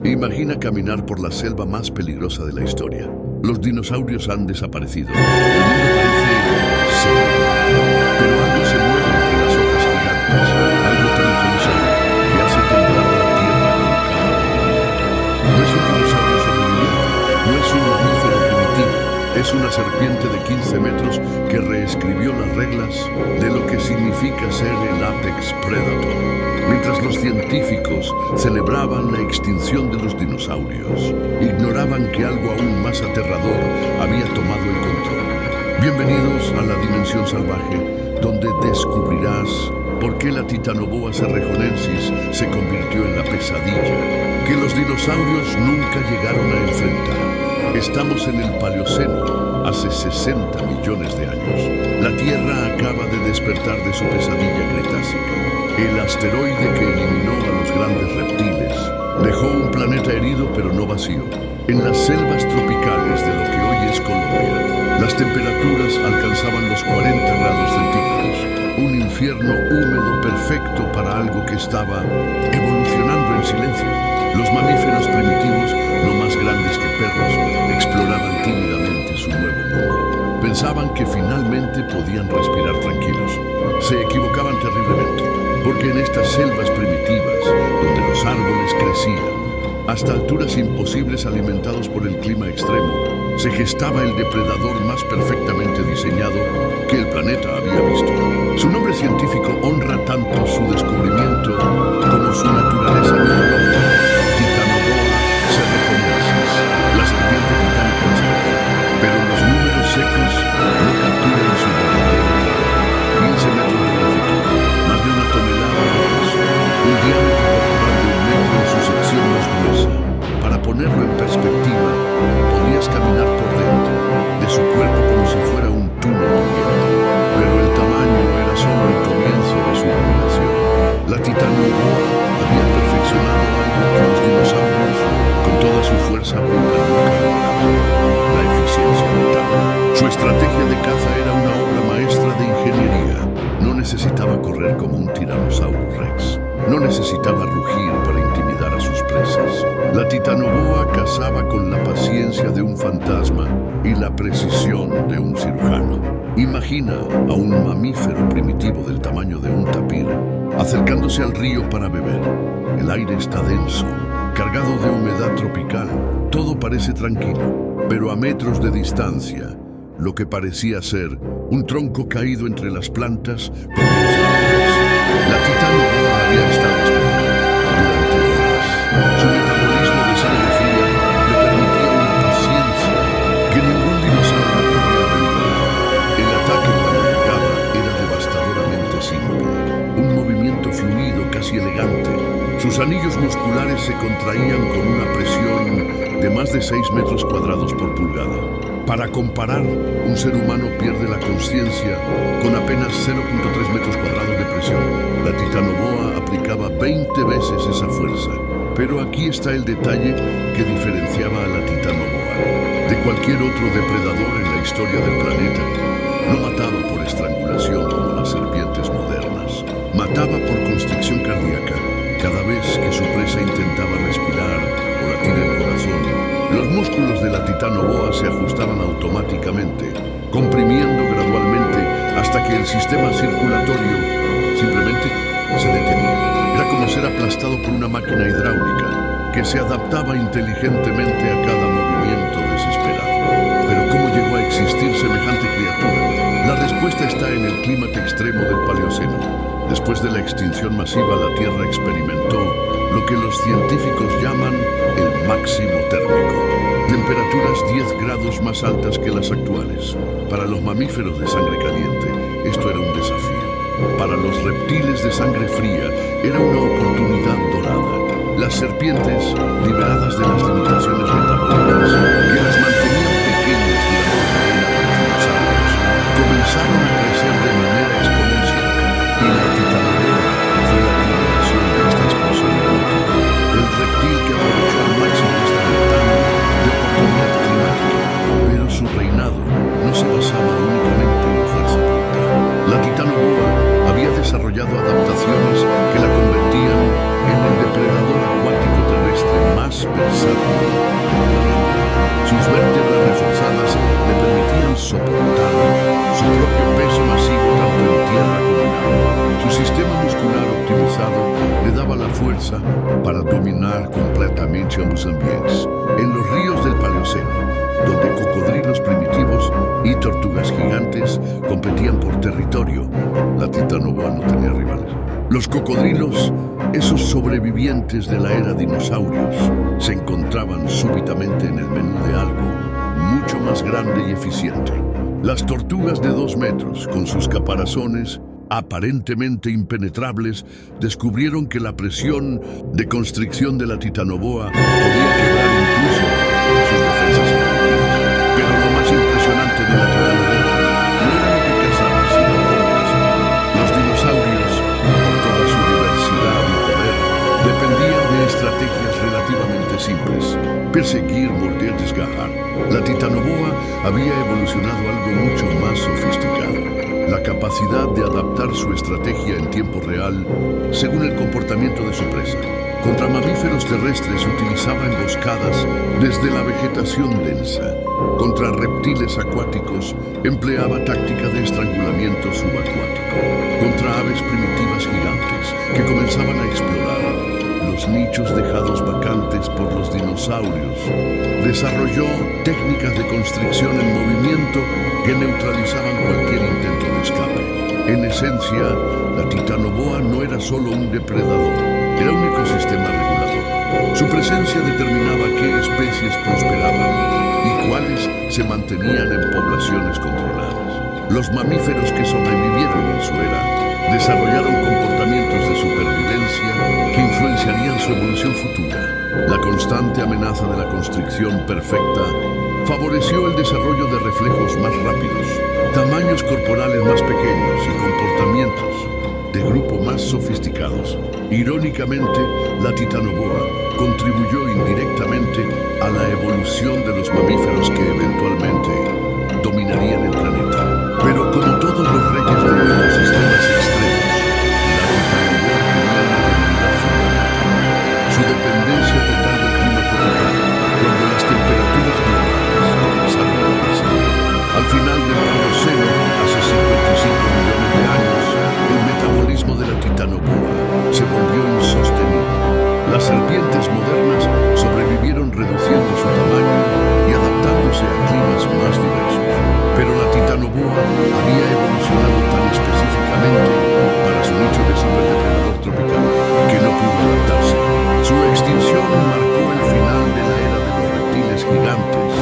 Imagina caminar por la selva más peligrosa de la historia. Los dinosaurios han desaparecido. El mundo parece seco, pero algo se mueve entre las hojas gigantes, algo tan colosal que hace temblar la tierra con cada movimiento. No es un dinosaurio sobreviviente, no es un mamífero primitivo, es una serpiente de 15 metros que reescribió las reglas de lo que significa ser el Apex Predator. Mientras los científicos celebraban la extinción de los dinosaurios, ignoraban que algo aún más aterrador había tomado el control. Bienvenidos a la Dimensión Salvaje, donde descubrirás por qué la Titanoboa serrajonensis se convirtió en la pesadilla que los dinosaurios nunca llegaron a enfrentar. Estamos en el Paleoceno, hace 60 millones de años. La Tierra acaba de despertar de su pesadilla cretácica. El asteroide que eliminó a los grandes reptiles dejó un planeta herido pero no vacío. En las selvas tropicales de lo que hoy es Colombia, las temperaturas alcanzaban los 40 grados centígrados. Un infierno húmedo perfecto para algo que estaba evolucionando en silencio. Los mamíferos primitivos, no más grandes que perros, exploraban tímidamente su nuevo mundo. Pensaban que finalmente podían respirar tranquilos. Se equivocaban terriblemente, porque en estas selvas primitivas, donde los árboles crecían hasta alturas imposibles alimentados por el clima extremo, se gestaba el depredador más perfectamente diseñado que el planeta había visto. Su nombre científico honra tanto su descubrimiento como su naturaleza mitológica. Titanoboa serrajonensis, la serpiente titánica más grande, pero los números secos no capturan su verdadero terror. 15 metros de longitud, más de 1 tonelada de peso, un diámetro corporal de 1 metro en su sección más gruesa. Para ponerlo en perspectiva, podías caminar por dentro de su cuerpo como si fuera un túnel viviente, pero el tamaño era solo el comienzo de su dominación. La Titanoboa había perfeccionado algo que los dinosaurios, con toda su fuerza bruta, nunca lograron: la eficiencia letal. Su estrategia de caza era una obra maestra de ingeniería. No necesitaba correr como un Tyrannosaurus Rex. No necesitaba rugir para intimidar a sus presas. La Titanoboa cazaba con la paciencia de un fantasma y la precisión de un cirujano. Imagina a un mamífero primitivo del tamaño de un tapir acercándose al río para beber. El aire está denso, cargado de humedad tropical. Todo parece tranquilo, pero a metros de distancia, lo que parecía ser un tronco caído entre las plantas comienza a moverse. La Titanoboa había estado esperando durante horas. Su metabolismo de sangre fría le permitía una paciencia que ningún dinosaurio podía averiguar. El ataque cuando llegaba era devastadoramente simple. Un movimiento fluido, casi elegante. Sus anillos musculares se contraían con una presión de más de 6 metros cuadrados por pulgada. Para comparar, un ser humano pierde la conciencia con apenas 0.3 metros cuadrados de presión. La Titanoboa aplicaba 20 veces esa fuerza. Pero aquí está el detalle que diferenciaba a la Titanoboa de cualquier otro depredador en la historia del planeta. No mataba por estrangulación como las serpientes modernas. Mataba por constricción cardíaca. Cada vez que su presa intentaba respirar o latir el corazón, los músculos de la Titanoboa se ajustaban automáticamente, comprimiendo gradualmente hasta que el sistema circulatorio simplemente se detenía. Era como ser aplastado por una máquina hidráulica que se adaptaba inteligentemente a cada movimiento desesperado. Pero ¿cómo llegó a existir semejante criatura? La respuesta está en el clímax extremo del Paleoceno. Después de la extinción masiva, la Tierra experimentó lo que los científicos llaman el máximo térmico. Temperaturas 10 grados más altas que las actuales. Para los mamíferos de sangre caliente, esto era un desafío. Para los reptiles de sangre fría, era una oportunidad dorada. Las serpientes, liberadas de las limitaciones metabólicas que las mantenían pequeñas durante la era de los dinosaurios, comenzaron a crecer de manera exponencial. Y la Titanoboa fue la culminación de esta explosión evolutiva. El reptil que aprovechó al máximo esta ventana de oportunidad climática. Pero su reinado no se basaba únicamente en fuerza bruta. La Titanoboa había desarrollado adaptaciones que la convertían en el depredador acuático terrestre más versátil del planeta. Sus vértebras reforzadas le permitían soportar su propio peso masivo tanto en tierra como en agua. Su sistema muscular optimizado le daba la fuerza para dominar completamente ambos ambientes. En los ríos del Paleoceno, donde cocodrilos primitivos y tortugas gigantes competían por territorio, la titanoboa no tenía rivales. Los cocodrilos, esos sobrevivientes de la era dinosaurios, se encontraban súbitamente en el menú de algo mucho más grande y eficiente. Las tortugas de 2 metros, con sus caparazones aparentemente impenetrables, descubrieron que la presión de constricción de la titanoboa podía quebrar incluso sus defensas evolutivas. Pero lo más impresionante de la titanoboa no era lo que cazaba, sino cómo cazaba. Los dinosaurios, por toda su diversidad y poder, dependían de estrategias relativamente simples: perseguir, morder, desgarrar. La titanoboa había evolucionado algo mucho más sofisticado: la capacidad de adaptar su estrategia en tiempo real según el comportamiento de su presa. Contra mamíferos terrestres utilizaba emboscadas desde la vegetación densa. Contra reptiles acuáticos empleaba táctica de estrangulamiento subacuático. Contra aves primitivas gigantes que comenzaban a explorar los nichos dejados vacantes por los dinosaurios, desarrolló técnicas de constricción en movimiento que neutralizaban cualquier intento de escape. En esencia, la titanoboa no era solo un depredador, era un ecosistema regulador. Su presencia determinaba qué especies prosperaban y cuáles se mantenían en poblaciones controladas. Los mamíferos que sobrevivieron en su era desarrollaron comportamientos de supervivencia que influenciarían su evolución futura. La constante amenaza de la constricción perfecta favoreció el desarrollo de reflejos más rápidos, tamaños corporales más pequeños y comportamientos de grupo más sofisticados. Irónicamente, la titanoboa contribuyó indirectamente a la evolución de los mamíferos que eventualmente dominarían el planeta. Pero como todos los reyes de los ecosistemas extremos, la titanoboa tenía una debilidad fundamental: su dependencia total del clima tropical, cuando las temperaturas globales comenzaron a descender. Al final del Plioceno, hace 55 millones de años, el metabolismo de la titanoboa se volvió insostenible. Las serpientes modernas sobrevivieron reduciendo su tamaño y adaptándose a climas más diversos. Pero la titanoboa había evolucionado tan específicamente para su nicho de superdepredador tropical que no pudo adaptarse. Su extinción marcó el final de la era de los reptiles gigantes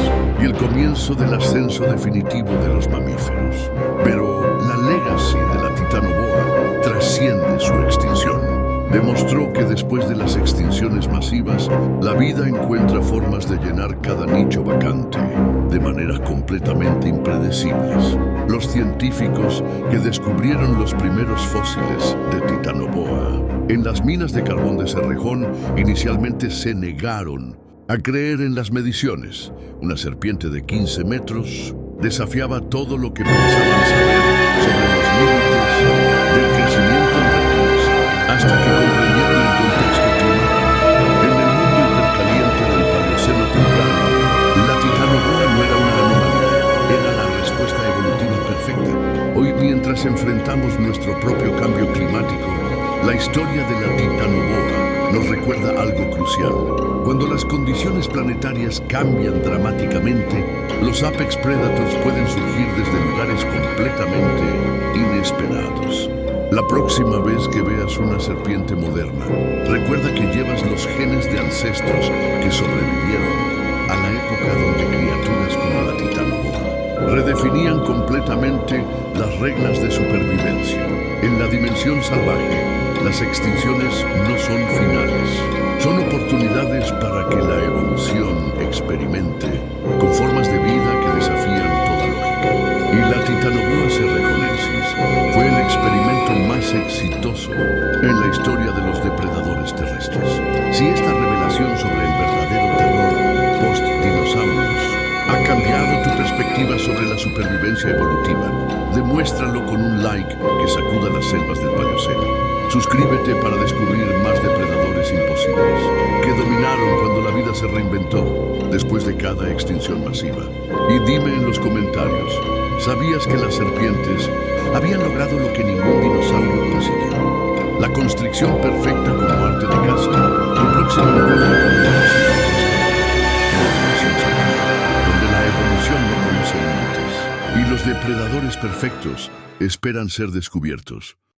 y el comienzo del ascenso definitivo de los mamíferos. Pero la legacy de la titanoboa trasciende su extinción. Demostró que después de las extinciones masivas, la vida encuentra formas de llenar cada nicho vacante de maneras completamente impredecibles. Los científicos que descubrieron los primeros fósiles de titanoboa en las minas de carbón de Cerrejón inicialmente se negaron a creer en las mediciones. Una serpiente de 15 metros desafiaba todo lo que pensaban saber sobre los límites del crecimiento en reptiles, hasta que comprendieron el contexto climático. En el mundo hipercaliente del Paleoceno temprano, la titanoboa no era una anomalía, era la respuesta evolutiva perfecta. Hoy, mientras enfrentamos nuestro propio cambio climático, la historia de la titanoboa nos recuerda algo crucial. Cuando las condiciones planetarias cambian dramáticamente, los apex predators pueden surgir desde lugares completamente inesperados. La próxima vez que veas una serpiente moderna, recuerda que llevas los genes de ancestros que sobrevivieron a la época donde criaturas como la titanoboa redefinían completamente las reglas de supervivencia. En la dimensión salvaje, las extinciones no son finales, son oportunidades para que la evolución experimente con formas de vida que desafían toda lógica. Y la titanoboa cerrejonensis fue el experimento más exitoso en la historia de los depredadores terrestres. Si esta revelación sobre el verdadero terror post-dinosaurios ha cambiado tu perspectiva sobre la supervivencia evolutiva, demuéstralo con un like que sacuda las selvas del Paleoceno. Suscríbete para descubrir más depredadores imposibles que dominaron cuando la vida se reinventó después de cada extinción masiva. Y dime en los comentarios, ¿sabías que las serpientes habían logrado lo que ningún dinosaurio consiguió? La constricción perfecta como arte de caza. El próximo encuentro con un donde la evolución no conoce límites y los depredadores perfectos esperan ser descubiertos.